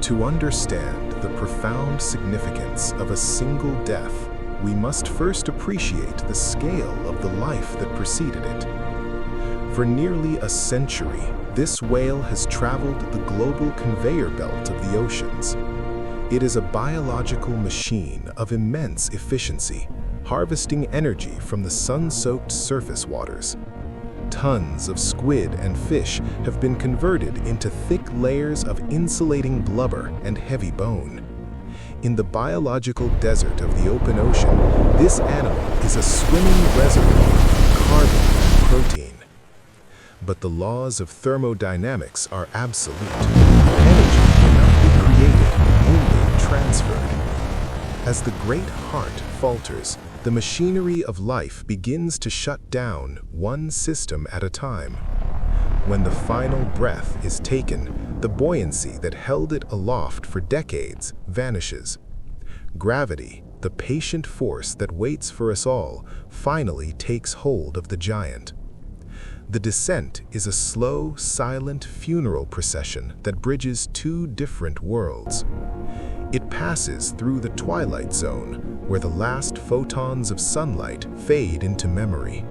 To understand the profound significance of a single death, we must first appreciate the scale of the life that preceded it. For nearly a century, this whale has traveled the global conveyor belt of the oceans. It is a biological machine of immense efficiency, harvesting energy from the sun-soaked surface waters. Tons of squid and fish have been converted into thick layers of insulating blubber and heavy bone. In the biological desert of the open ocean, this animal is a swimming reservoir of carbon and protein. But the laws of thermodynamics are absolute. Energy cannot be created, only transferred. As the great heart falters, the machinery of life begins to shut down, one system at a time. When the final breath is taken, the buoyancy that held it aloft for decades vanishes. Gravity, the patient force that waits for us all, finally takes hold of the giant. The descent is a slow, silent funeral procession that bridges two different worlds. It passes through the twilight zone, where the last photons of sunlight fade into memory.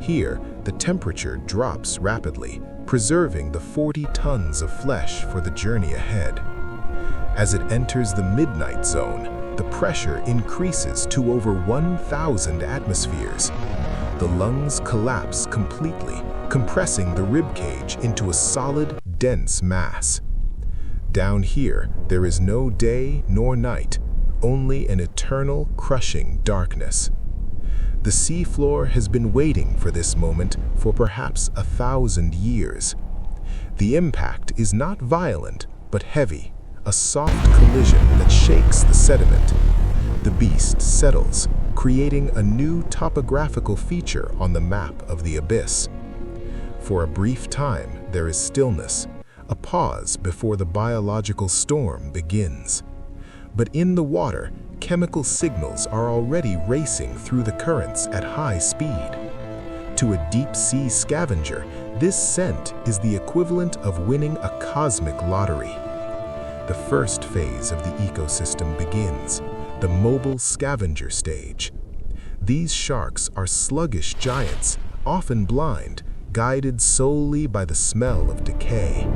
Here, the temperature drops rapidly, preserving the 40 tons of flesh for the journey ahead. As it enters the midnight zone, the pressure increases to over 1,000 atmospheres. The lungs collapse completely, compressing the ribcage into a solid, dense mass. Down here, there is no day nor night, only an eternal, crushing darkness. The seafloor has been waiting for this moment for perhaps 1,000 years. The impact is not violent, but heavy, a soft collision that shakes the sediment. The beast settles, creating a new topographical feature on the map of the abyss. For a brief time, there is stillness, a pause before the biological storm begins. But in the water, chemical signals are already racing through the currents at high speed. To a deep-sea scavenger, this scent is the equivalent of winning a cosmic lottery. The first phase of the ecosystem begins, the Mobile Scavenger stage. These sharks are sluggish giants, often blind, guided solely by the smell of decay.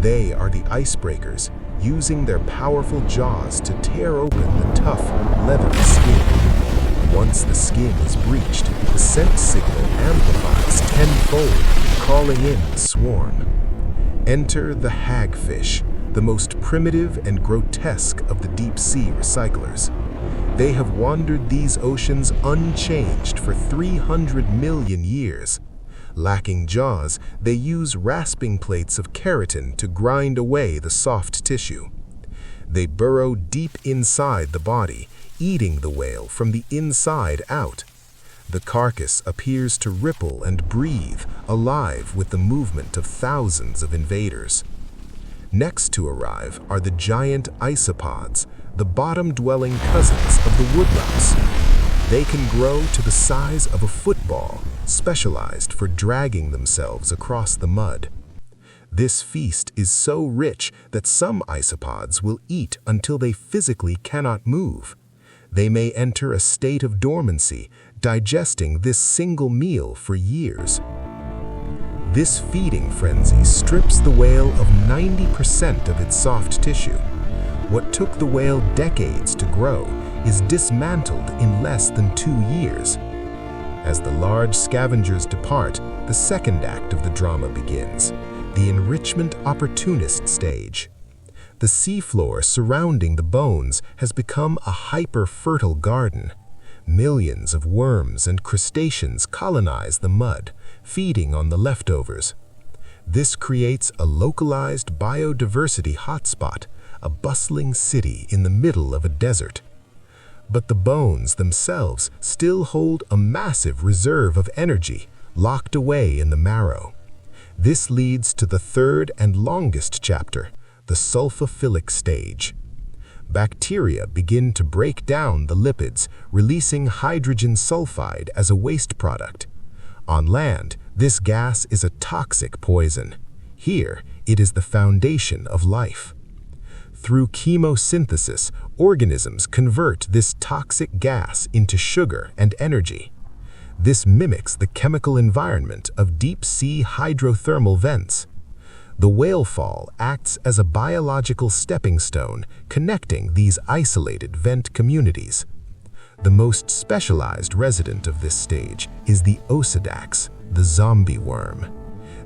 They are the icebreakers, using their powerful jaws to tear open the tough, leathery skin. Once the skin is breached, the scent signal amplifies tenfold, calling in the swarm. Enter the hagfish, the most primitive and grotesque of the deep-sea recyclers. They have wandered these oceans unchanged for 300 million years. Lacking jaws, they use rasping plates of keratin to grind away the soft tissue. They burrow deep inside the body, eating the whale from the inside out. The carcass appears to ripple and breathe, alive with the movement of thousands of invaders. Next to arrive are the giant isopods, the bottom-dwelling cousins of the woodlouse. They can grow to the size of a football, specialized for dragging themselves across the mud. This feast is so rich that some isopods will eat until they physically cannot move. They may enter a state of dormancy, digesting this single meal for years. This feeding frenzy strips the whale of 90% of its soft tissue. What took the whale decades to grow is dismantled in less than 2 years. As the large scavengers depart, the second act of the drama begins, the Enrichment Opportunist Stage. The seafloor surrounding the bones has become a hyper-fertile garden. Millions of worms and crustaceans colonize the mud, feeding on the leftovers. This creates a localized biodiversity hotspot, a bustling city in the middle of a desert. But the bones themselves still hold a massive reserve of energy locked away in the marrow. This leads to the third and longest chapter, the sulfophilic stage. Bacteria begin to break down the lipids, releasing hydrogen sulfide as a waste product. On land, this gas is a toxic poison. Here, it is the foundation of life. Through chemosynthesis, organisms convert this toxic gas into sugar and energy. This mimics the chemical environment of deep-sea hydrothermal vents. The whale fall acts as a biological stepping stone connecting these isolated vent communities. The most specialized resident of this stage is the Osedax, the zombie worm.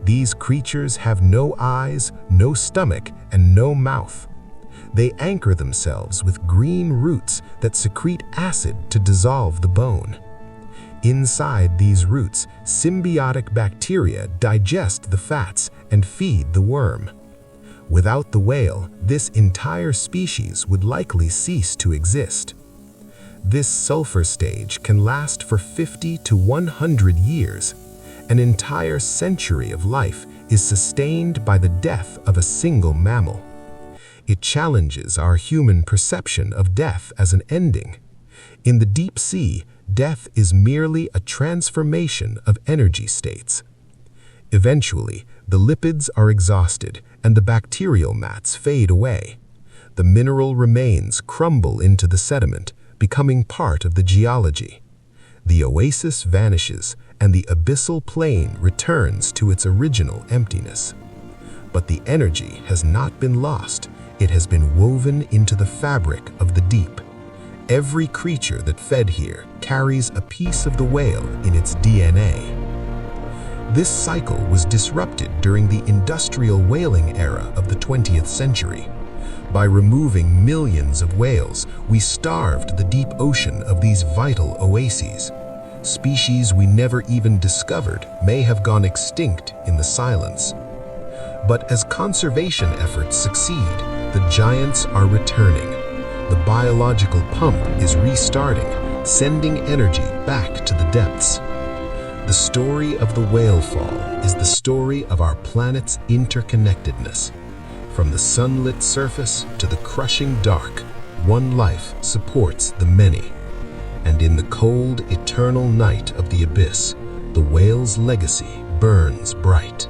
These creatures have no eyes, no stomach, and no mouth. They anchor themselves with green roots that secrete acid to dissolve the bone. Inside these roots, symbiotic bacteria digest the fats and feed the worm. Without the whale, this entire species would likely cease to exist. This sulfur stage can last for 50 to 100 years. An entire century of life is sustained by the death of a single mammal. It challenges our human perception of death as an ending. In the deep sea, death is merely a transformation of energy states. Eventually, the lipids are exhausted and the bacterial mats fade away. The mineral remains crumble into the sediment, becoming part of the geology. The oasis vanishes and the abyssal plain returns to its original emptiness. But the energy has not been lost. It has been woven into the fabric of the deep. Every creature that fed here carries a piece of the whale in its DNA. This cycle was disrupted during the industrial whaling era of the 20th century. By removing millions of whales, we starved the deep ocean of these vital oases. Species we never even discovered may have gone extinct in the silence. But as conservation efforts succeed, the giants are returning. The biological pump is restarting, sending energy back to the depths. The story of the whale fall is the story of our planet's interconnectedness. From the sunlit surface to the crushing dark, one life supports the many. And in the cold, eternal night of the abyss, the whale's legacy burns bright.